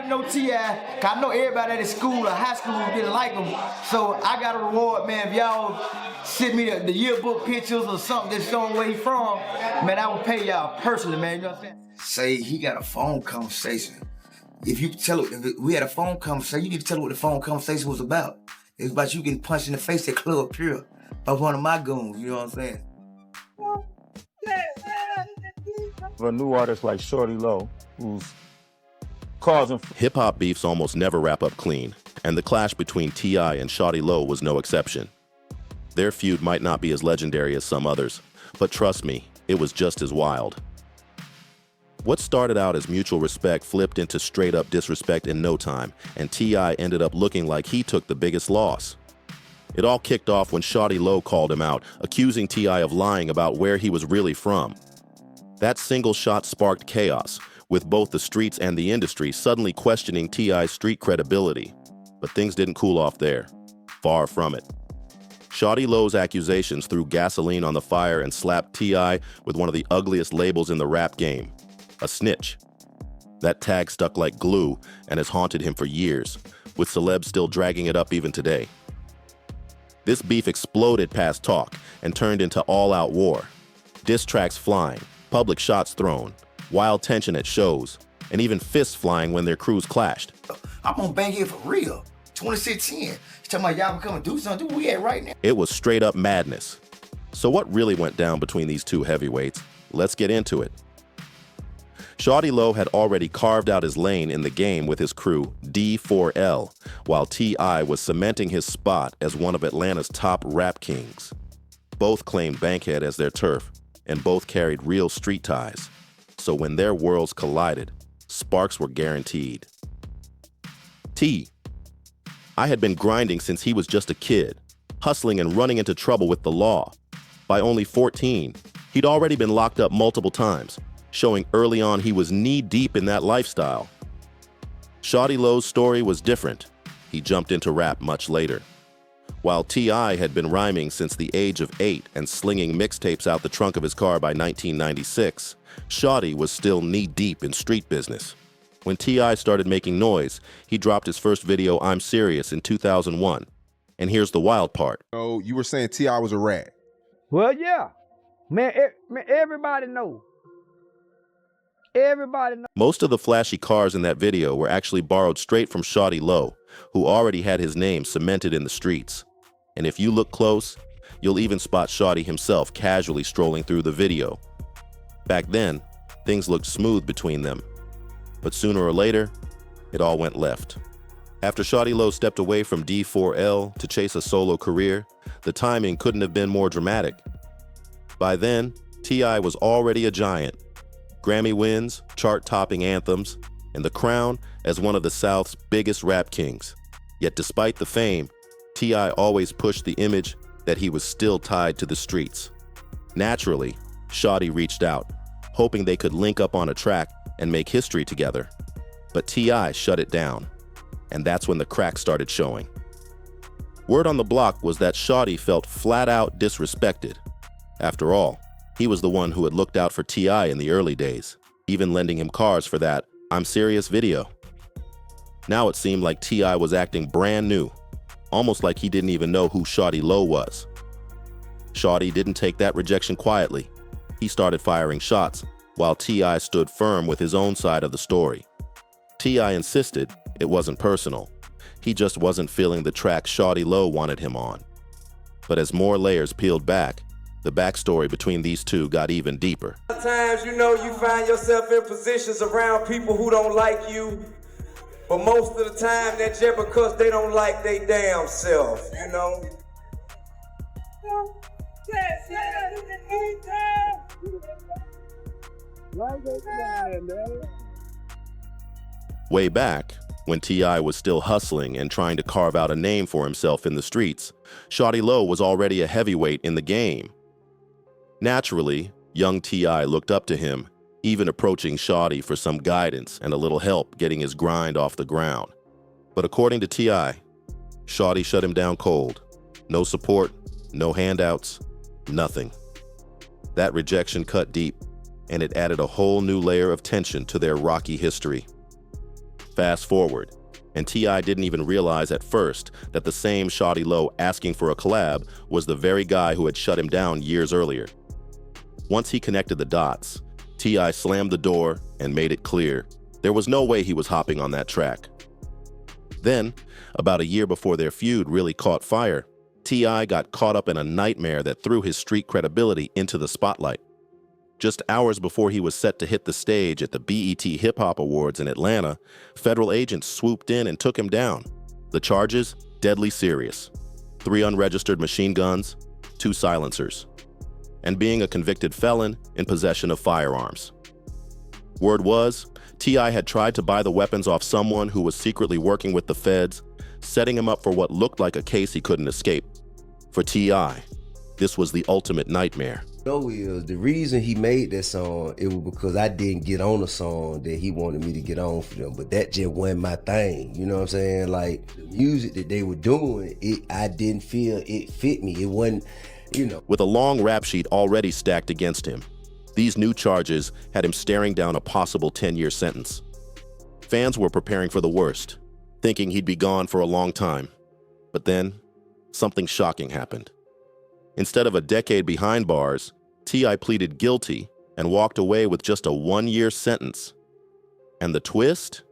everybody know T.I. I know everybody at the school or high school didn't like him. So I got a reward, man. If y'all send me the yearbook pictures or something that's showing where he from, man, I will pay y'all personally, man. You know what I'm saying? Say he got a phone conversation. If you tell it, if we had a phone conversation, you need to tell her what the phone conversation was about. It was about you getting punched in the face at Club Pure by one of my goons, you know what I'm saying? A new artist like Shawty Lo, who's causing... Hip-hop beefs almost never wrap up clean, and the clash between T.I and Shawty Lo was no exception. Their feud might not be as legendary as some others, but trust me, it was just as wild. What started out as mutual respect flipped into straight-up disrespect in no time, and T.I ended up looking like he took the biggest loss. It all kicked off when Shawty Lo called him out, accusing T.I of lying about where he was really from. That single shot sparked chaos, with both the streets and the industry suddenly questioning T.I.'s street credibility. But things didn't cool off there. Far from it. Shawty Lo's accusations threw gasoline on the fire and slapped T.I with one of the ugliest labels in the rap game. A snitch. That tag stuck like glue and has haunted him for years, with celebs still dragging it up even today. This beef exploded past talk and turned into all-out war. Diss tracks flying, public shots thrown, wild tension at shows, and even fists flying when their crews clashed. I'm on Bang Here for real. 2016. He's talking about y'all come and do something. Where we at right now? It was straight-up madness. So what really went down between these two heavyweights? Let's get into it. Shawty Lo had already carved out his lane in the game with his crew, D4L, while T.I was cementing his spot as one of Atlanta's top rap kings. Both claimed Bankhead as their turf, and both carried real street ties. So when their worlds collided, sparks were guaranteed. I had been grinding since he was just a kid, hustling and running into trouble with the law. By only 14, he'd already been locked up multiple times, showing early on he was knee-deep in that lifestyle. Shawty Lo's story was different. He jumped into rap much later. While T.I had been rhyming since the age of 8 and slinging mixtapes out the trunk of his car by 1996, Shawty was still knee-deep in street business. When T.I started making noise, he dropped his first video, I'm Serious, in 2001. And here's the wild part. Oh, you were saying T.I was a rat. Well, yeah. Man, everybody knows. Everybody knows. Most of the flashy cars in that video were actually borrowed straight from Shawty Lo, who already had his name cemented in the streets. And if you look close, you'll even spot Shawty himself casually strolling through the video. Back then, things looked smooth between them. But sooner or later, it all went left. After Shawty Lo stepped away from D4L to chase a solo career, the timing couldn't have been more dramatic. By then, T.I was already a giant. Grammy wins, chart-topping anthems, and the crown as one of the South's biggest rap kings. Yet despite the fame, T.I always pushed the image that he was still tied to the streets. Naturally, Shawty reached out, hoping they could link up on a track and make history together. But T.I shut it down, and that's when the cracks started showing. Word on the block was that Shawty felt flat-out disrespected. After all, he was the one who had looked out for T.I in the early days, even lending him cars for that I'm Serious video. Now it seemed like T.I was acting brand new, almost like he didn't even know who Shawty Lo was. Shawty didn't take that rejection quietly. He started firing shots, while T.I stood firm with his own side of the story. T.I insisted it wasn't personal. He just wasn't feeling the track Shawty Lo wanted him on. But as more layers peeled back, the backstory between these two got even deeper. Sometimes, you know, you find yourself in positions around people who don't like you, but most of the time that's just because they don't like their damn self, you know? Way back, when T.I was still hustling and trying to carve out a name for himself in the streets, Shawty Lo was already a heavyweight in the game. Naturally, young T.I looked up to him, even approaching Shawty for some guidance and a little help getting his grind off the ground. But according to T.I, Shawty shut him down cold. No support, no handouts, nothing. That rejection cut deep, and it added a whole new layer of tension to their rocky history. Fast forward, and T.I. didn't even realize at first that the same Shawty Lo asking for a collab was the very guy who had shut him down years earlier. Once he connected the dots, T.I. slammed the door and made it clear there was no way he was hopping on that track. Then, about a year before their feud really caught fire, T.I. got caught up in a nightmare that threw his street credibility into the spotlight. Just hours before he was set to hit the stage at the BET Hip Hop Awards in Atlanta, federal agents swooped in and took him down. The charges? Deadly serious. 3 unregistered machine guns, 2 silencers, and being a convicted felon in possession of firearms. Word was, T.I. had tried to buy the weapons off someone who was secretly working with the feds, setting him up for what looked like a case he couldn't escape. For T.I., this was the ultimate nightmare. Is the reason he made that song, it was because I didn't get on a song that he wanted me to get on for them, but that just wasn't my thing, you know what I'm saying? Like, the music that they were doing, I didn't feel it fit me. It wasn't, you know. With a long rap sheet already stacked against him, these new charges had him staring down a possible 10-year sentence. Fans were preparing for the worst, thinking he'd be gone for a long time. But then, something shocking happened. Instead of a decade behind bars, T.I. pleaded guilty and walked away with just a 1-year sentence. And the twist?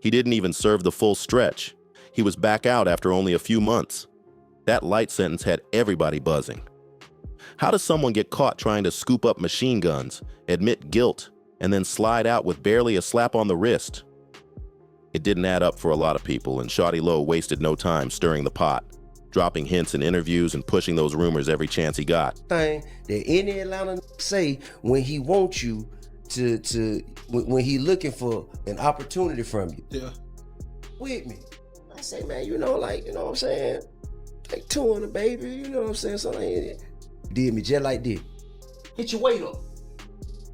He didn't even serve the full stretch. He was back out after only a few months. That light sentence had everybody buzzing. How does someone get caught trying to scoop up machine guns, admit guilt, and then slide out with barely a slap on the wrist? It didn't add up for a lot of people, and Shawty Lo wasted no time stirring the pot, dropping hints in interviews and pushing those rumors every chance he got. Thing that any Atlanta say when he wants you when he looking for an opportunity from you. Yeah. With me. I say, man, you know what I'm saying? Like 200, baby, you know what I'm saying? So like, did me just like this. Hit your weight up.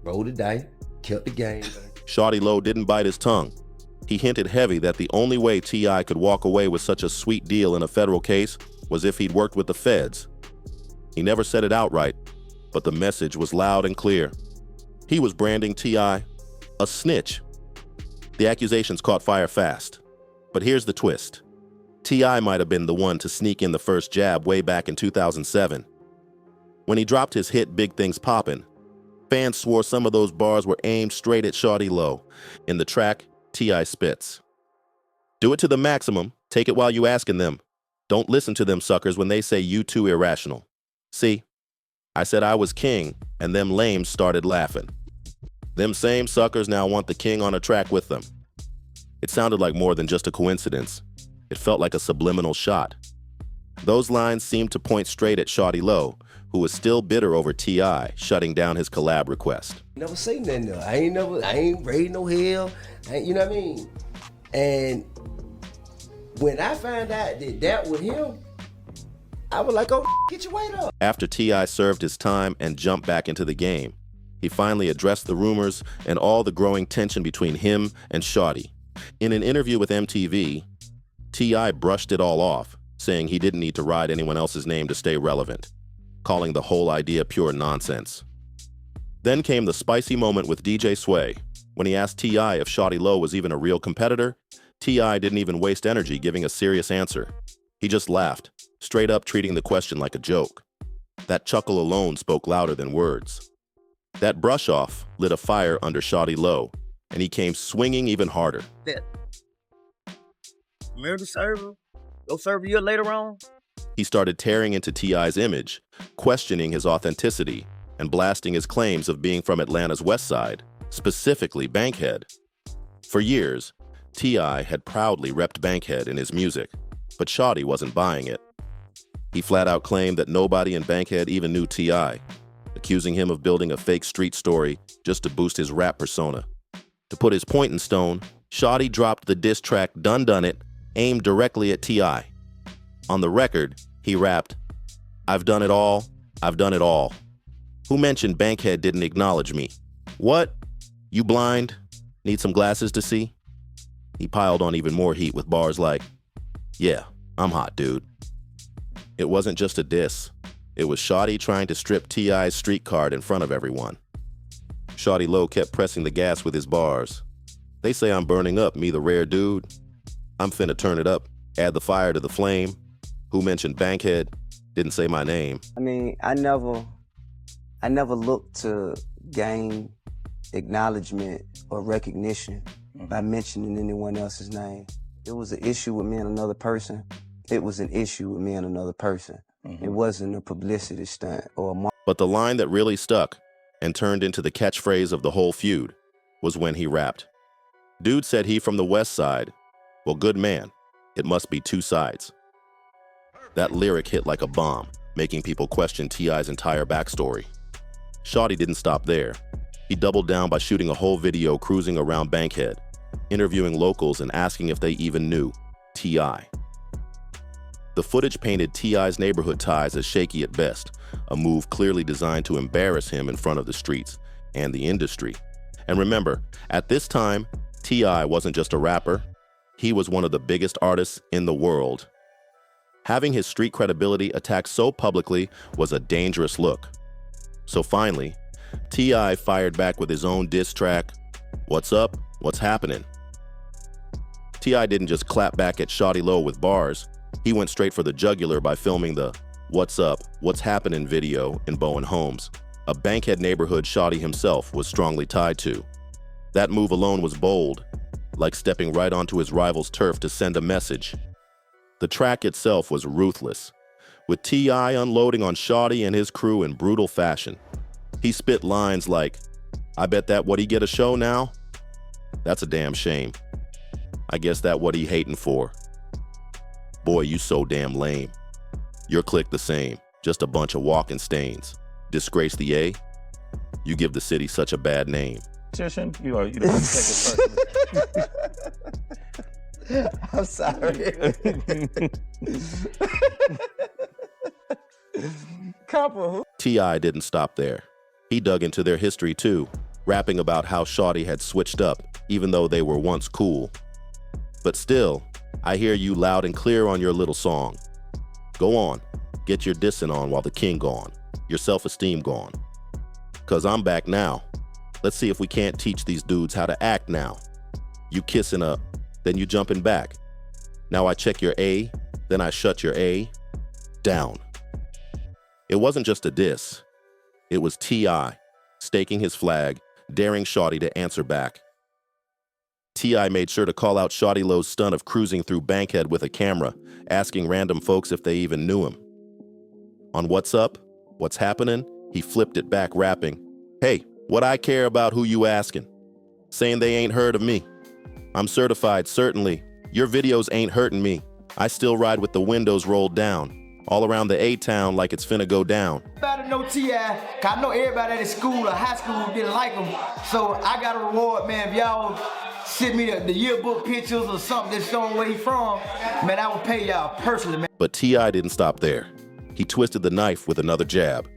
Rolled the dice, kept the game. Shawty Lo didn't bite his tongue. He hinted heavy that the only way T.I. could walk away with such a sweet deal in a federal case was if he'd worked with the feds. He never said it outright, but the message was loud and clear. He was branding T.I. a snitch. The accusations caught fire fast. But here's the twist. T.I. might have been the one to sneak in the first jab way back in 2007. When he dropped his hit Big Things Poppin', fans swore some of those bars were aimed straight at Shawty Lo. In the track, T.I. spits, "Do it to the maximum, take it while you asking them. Don't listen to them suckers when they say you too irrational. See, I said I was king, and them lames started laughing. Them same suckers now want the king on a track with them." It sounded like more than just a coincidence. It felt like a subliminal shot. Those lines seemed to point straight at Shawty Lo, who was still bitter over T.I. shutting down his collab request. Never say nothing though. I ain't raised no hell. You know what I mean? And when I found out that was him, I was like, oh, get your weight up. After T.I. served his time and jumped back into the game, he finally addressed the rumors and all the growing tension between him and Shawty. In an interview with MTV, T.I. brushed it all off, saying he didn't need to ride anyone else's name to stay relevant, calling the whole idea pure nonsense. Then came the spicy moment with DJ Sway. When he asked T.I. if Shawty Lo was even a real competitor, T.I. didn't even waste energy giving a serious answer. He just laughed, straight up treating the question like a joke. That chuckle alone spoke louder than words. That brush-off lit a fire under Shawty Lo, and he came swinging even harder. Remember the server? Go serve you later on? He started tearing into T.I.'s image, questioning his authenticity, and blasting his claims of being from Atlanta's West Side, specifically Bankhead. For years, T.I. had proudly repped Bankhead in his music, but Shawty wasn't buying it. He flat out claimed that nobody in Bankhead even knew T.I., accusing him of building a fake street story just to boost his rap persona. To put his point in stone, Shawty dropped the diss track Done Done It, aimed directly at T.I. On the record, he rapped, "I've done it all, I've done it all. Who mentioned Bankhead didn't acknowledge me? What? You blind? Need some glasses to see?" He piled on even more heat with bars like, "Yeah, I'm hot, dude." It wasn't just a diss. It was Shawty trying to strip T.I.'s street card in front of everyone. Shawty Lo kept pressing the gas with his bars. They say I'm burning up, me the rare dude. I'm finna turn it up, add the fire to the flame. Who mentioned Bankhead? Didn't say my name. I mean, I never looked to gain acknowledgement or recognition by mentioning anyone else's name. It was an issue with me and another person. It was an issue with me and another person. It wasn't a publicity stunt or a But the line that really stuck and turned into the catchphrase of the whole feud was when he rapped. Dude said he from the West Side. Well, good man, it must be two sides. That lyric hit like a bomb, making people question T.I.'s entire backstory. Shawty didn't stop there. He doubled down by shooting a whole video cruising around Bankhead, interviewing locals and asking if they even knew T.I. The footage painted T.I.'s neighborhood ties as shaky at best, a move clearly designed to embarrass him in front of the streets and the industry. And remember, at this time, T.I. wasn't just a rapper, he was one of the biggest artists in the world. Having his street credibility attacked so publicly was a dangerous look. So finally, T.I. fired back with his own diss track, What's Up? What's Happening? T.I. didn't just clap back at Shawty Lo with bars, he went straight for the jugular by filming the What's Up? What's Happening video in Bowen Homes, a Bankhead neighborhood Shawty himself was strongly tied to. That move alone was bold, like stepping right onto his rival's turf to send a message. The track itself was ruthless, with T.I. unloading on Shawty and his crew in brutal fashion. He spit lines like, I bet that what he get a show now? That's a damn shame. I guess that what he hating for. Boy, you so damn lame. Your clique the same, just a bunch of walking stains. Disgrace the A? You give the city such a bad name. You don't take it personally. I'm sorry. T.I. didn't stop there. He dug into their history too, rapping about how Shawty had switched up, even though they were once cool. But still, I hear you loud and clear on your little song. Go on, get your dissing on while the king gone, your self-esteem gone. 'Cause I'm back now. Let's see if we can't teach these dudes how to act now. You kissing up, then you jumping back. Now I check your A, then I shut your A down. It wasn't just a diss. It was T.I. staking his flag, daring Shawty to answer back. T.I. made sure to call out Shawty Lo's stunt of cruising through Bankhead with a camera, asking random folks if they even knew him. On What's Up? What's Happening? He flipped it back rapping, Hey, what I care about who you asking? Saying they ain't heard of me. I'm certified, certainly. Your videos ain't hurting me. I still ride with the windows rolled down, all around the A-town like it's finna go down. Everybody know T.I., 'cause I know everybody at school or high school didn't like him. So I got a reward, man. If y'all send me the yearbook pictures or something that's showing where he from, man, I will pay y'all personally, man. But T.I. didn't stop there. He twisted the knife with another jab.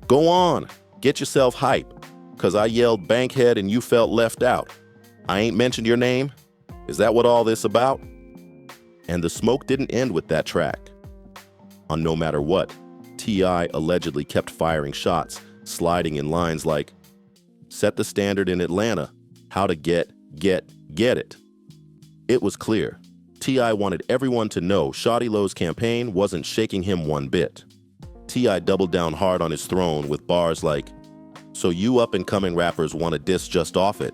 Go on, get yourself hype, 'cause I yelled Bankhead and you felt left out. I ain't mentioned your name? Is that what all this about? And the smoke didn't end with that track. On No Matter What, T.I. allegedly kept firing shots, sliding in lines like, set the standard in Atlanta, how to get it. It was clear. T.I. wanted everyone to know Shawty Lo's campaign wasn't shaking him one bit. T.I. doubled down hard on his throne with bars like, so you up-and-coming rappers want to diss just off it?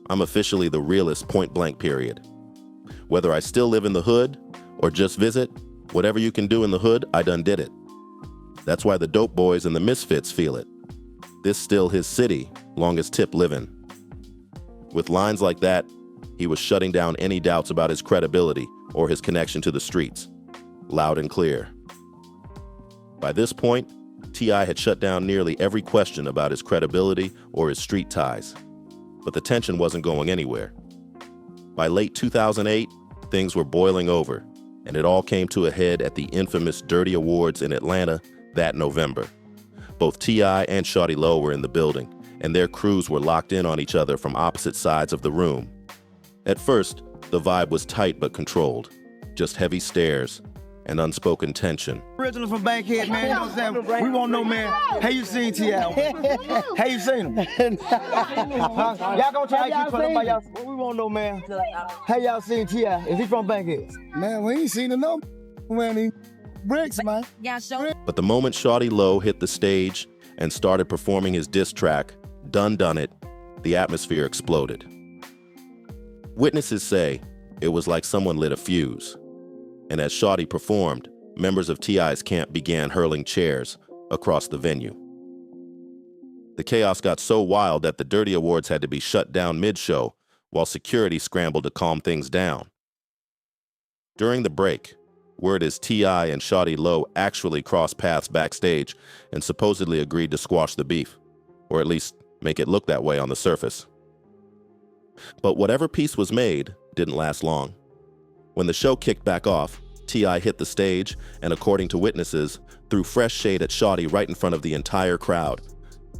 I'm officially the realest, point blank, period. Whether I still live in the hood or just visit, whatever you can do in the hood, I done did it. That's why the dope boys and the misfits feel it. This still his city, long as Tip livin'. With lines like that, he was shutting down any doubts about his credibility or his connection to the streets, loud and clear. By this point, T.I. had shut down nearly every question about his credibility or his street ties. But the tension wasn't going anywhere. By late 2008, things were boiling over, and it all came to a head at the infamous Dirty Awards in Atlanta that November. Both T.I. and Shawty Lo were in the building, and their crews were locked in on each other from opposite sides of the room. At first, the vibe was tight but controlled, just heavy stares, and unspoken tension. Original from Bankhead, man. You know what I'm saying? We won't know, man. How you seen T.I? How you seen him? Y'all gonna try to keep putting by y'all. We won't know, man. How y'all seen T.I? Is he from Bankhead? Man, we ain't seen enough when he bricks, man. But the moment Shawty Lo hit the stage and started performing his diss track, Done It, the atmosphere exploded. Witnesses say it was like someone lit a fuse. And as Shawty performed, members of T.I.'s camp began hurling chairs across the venue. The chaos got so wild that the Dirty Awards had to be shut down mid-show while security scrambled to calm things down. During the break, word is T.I and Shawty Lo actually crossed paths backstage and supposedly agreed to squash the beef, or at least make it look that way on the surface. But whatever peace was made didn't last long. When the show kicked back off, T.I hit the stage and, according to witnesses, threw fresh shade at Shawty right in front of the entire crowd.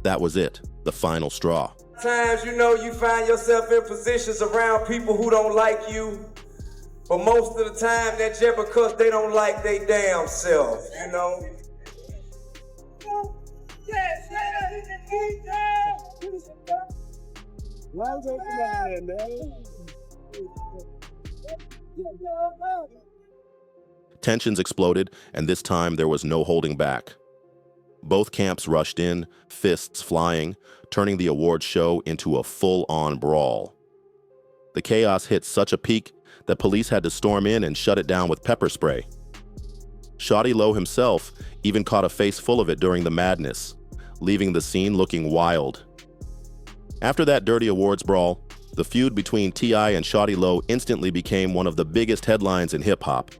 That was it, the final straw. Times you know you find yourself in positions around people who don't like you, but most of the time that's just because they don't like they damn self, you know? Tensions exploded, and this time there was no holding back. Both camps rushed in, fists flying, turning the awards show into a full-on brawl. The chaos hit such a peak that police had to storm in and shut it down with pepper spray. Shawty Lo himself even caught a face full of it during the madness, leaving the scene looking wild. After that Dirty Awards brawl, the feud between T.I and Shawty Lo instantly became one of the biggest headlines in hip-hop.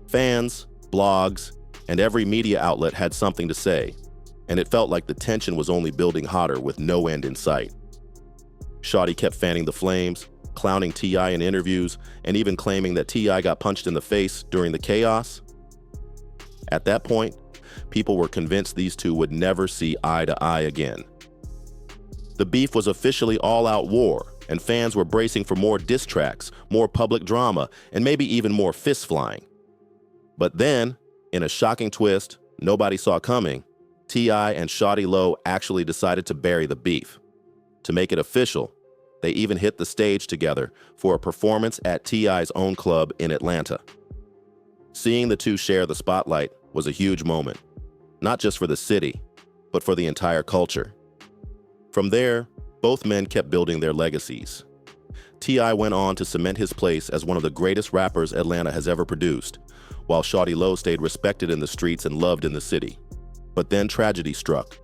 Fans, blogs, and every media outlet had something to say, and it felt like the tension was only building hotter with no end in sight. Shawty kept fanning the flames, clowning T.I in interviews, and even claiming that T.I got punched in the face during the chaos. At that point, people were convinced these two would never see eye to eye again. The beef was officially all-out war, and fans were bracing for more diss tracks, more public drama, and maybe even more fist flying. But then, in a shocking twist nobody saw coming, T.I and Shawty Lo actually decided to bury the beef. To make it official, they even hit the stage together for a performance at T.I.'s own club in Atlanta. Seeing the two share the spotlight was a huge moment, not just for the city, but for the entire culture. From there, both men kept building their legacies. T.I went on to cement his place as one of the greatest rappers Atlanta has ever produced, while Shawty Lo stayed respected in the streets and loved in the city. But then tragedy struck.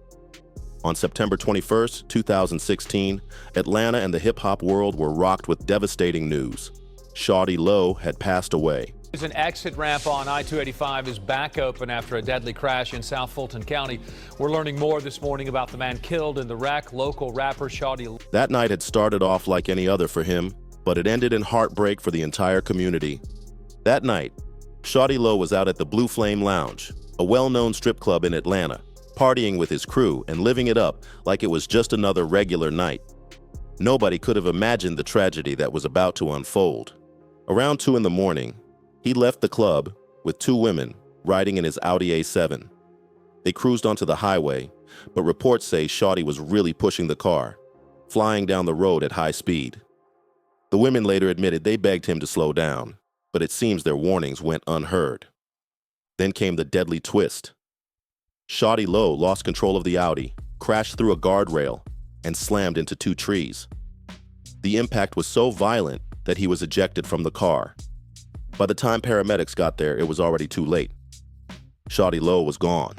On September 21st, 2016, Atlanta and the hip-hop world were rocked with devastating news. Shawty Lo had passed away. An exit ramp on I-285 is back open after a deadly crash in South Fulton County. We're learning more this morning about the man killed in the wreck, local rapper Shawty Lo. That night had started off like any other for him, but it ended in heartbreak for the entire community. That night, Shawty Lo was out at the Blue Flame Lounge, a well-known strip club in Atlanta, partying with his crew and living it up like it was just another regular night. Nobody could have imagined the tragedy that was about to unfold. Around 2 in the morning, he left the club with 2 women riding in his Audi A7. They cruised onto the highway, but reports say Shawty was really pushing the car, flying down the road at high speed. The women later admitted they begged him to slow down, but it seems their warnings went unheard. Then came the deadly twist. Shawty Lo lost control of the Audi, crashed through a guardrail, and slammed into 2 trees. The impact was so violent that he was ejected from the car. By the time paramedics got there, it was already too late. Shawty Lo was gone.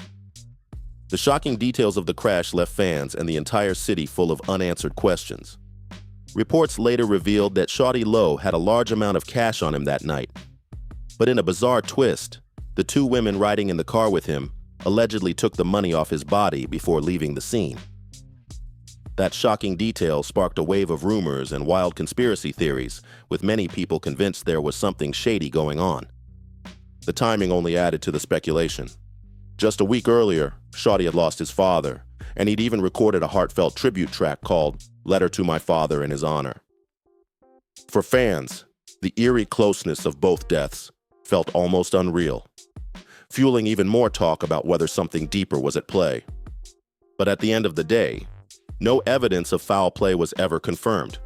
The shocking details of the crash left fans and the entire city full of unanswered questions. Reports later revealed that Shawty Lo had a large amount of cash on him that night. But in a bizarre twist, the 2 women riding in the car with him allegedly took the money off his body before leaving the scene. That shocking detail sparked a wave of rumors and wild conspiracy theories, with many people convinced there was something shady going on. The timing only added to the speculation. Just a week earlier, Shawty had lost his father, and he'd even recorded a heartfelt tribute track called "Letter to My Father" in his honor. For fans, the eerie closeness of both deaths felt almost unreal. fueling even more talk about whether something deeper was at play. But at the end of the day, no evidence of foul play was ever confirmed.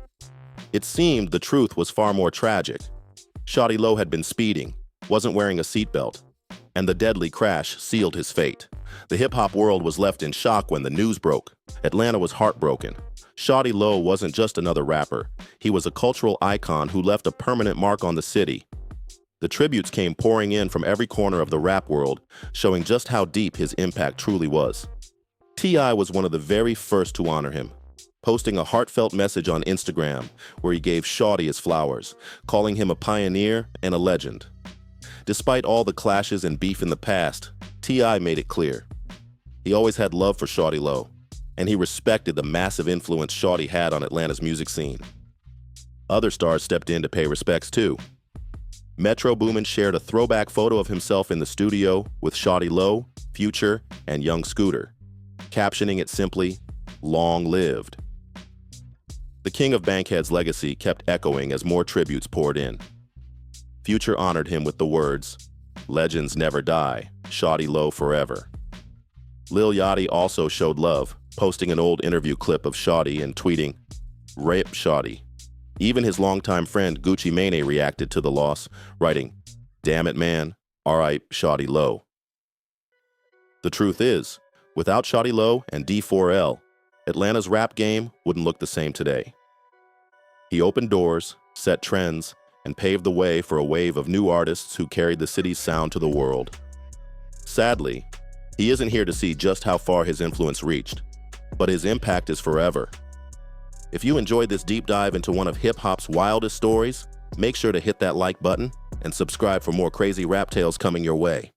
It seemed the truth was far more tragic. Shawty Lo had been speeding, wasn't wearing a seatbelt, and the deadly crash sealed his fate. The hip-hop world was left in shock when the news broke. Atlanta was heartbroken. Shawty Lo wasn't just another rapper. He was a cultural icon who left a permanent mark on the city. The tributes came pouring in from every corner of the rap world, showing just how deep his impact truly was. T.I was one of the very first to honor him, posting a heartfelt message on Instagram where he gave Shawty his flowers, calling him a pioneer and a legend. Despite all the clashes and beef in the past, T.I made it clear. He always had love for Shawty Lo, and he respected the massive influence Shawty had on Atlanta's music scene. Other stars stepped in to pay respects too. Metro Boomin shared a throwback photo of himself in the studio with Shawty Lo, Future, and Young Scooter, captioning it simply, "Long lived." The King of Bankhead's legacy kept echoing as more tributes poured in. Future honored him with the words, "Legends never die, Shawty Lo forever." Lil Yachty also showed love, posting an old interview clip of Shawty and tweeting, "Rape Shawty." Even his longtime friend Gucci Mane reacted to the loss, writing, "Damn it, man, R.I.P. Shawty Lo." The truth is, without Shawty Lo and D4L, Atlanta's rap game wouldn't look the same today. He opened doors, set trends, and paved the way for a wave of new artists who carried the city's sound to the world. Sadly, he isn't here to see just how far his influence reached, but his impact is forever. If you enjoyed this deep dive into one of hip-hop's wildest stories, make sure to hit that like button and subscribe for more crazy rap tales coming your way.